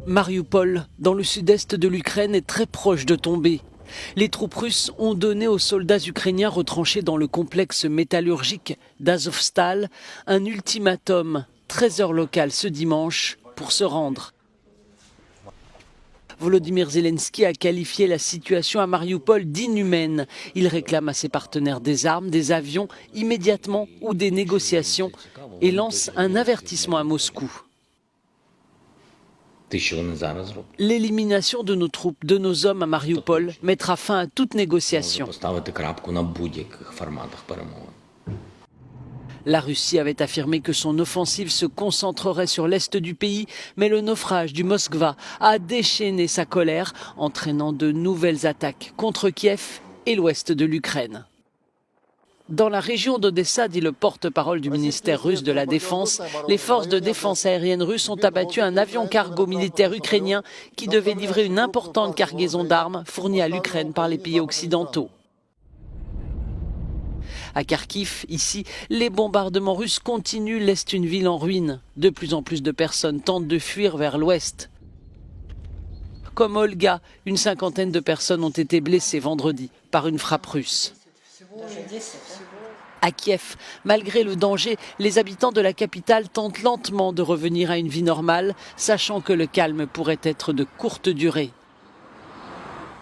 Mariupol, dans le sud-est de l'Ukraine, est très proche de tomber. Les troupes russes ont donné aux soldats ukrainiens retranchés dans le complexe métallurgique d'Azovstal un ultimatum, 13 heures locales ce dimanche, pour se rendre. Volodymyr Zelensky a qualifié la situation à Mariupol d'inhumaine. Il réclame à ses partenaires des armes, des avions, immédiatement, ou des négociations, et lance un avertissement à Moscou. L'élimination de nos troupes, de nos hommes à Mariupol, mettra fin à toute négociation. La Russie avait affirmé que son offensive se concentrerait sur l'est du pays, mais le naufrage du Moskva a déchaîné sa colère, entraînant de nouvelles attaques contre Kiev et l'ouest de l'Ukraine. Dans la région d'Odessa, dit le porte-parole du ministère russe de la Défense, les forces de défense aérienne russes ont abattu un avion cargo militaire ukrainien qui devait livrer une importante cargaison d'armes fournie à l'Ukraine par les pays occidentaux. À Kharkiv, ici, les bombardements russes continuent, laissent une ville en ruine. De plus en plus de personnes tentent de fuir vers l'ouest. Comme Olga, une cinquantaine de personnes ont été blessées vendredi par une frappe russe. À Kiev, malgré le danger, les habitants de la capitale tentent lentement de revenir à une vie normale, sachant que le calme pourrait être de courte durée.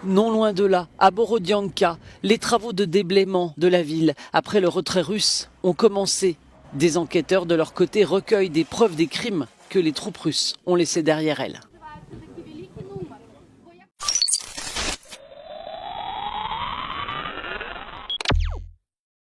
Non loin de là, à Borodianka, les travaux de déblaiement de la ville après le retrait russe ont commencé. Des enquêteurs de leur côté recueillent des preuves des crimes que les troupes russes ont laissés derrière elles.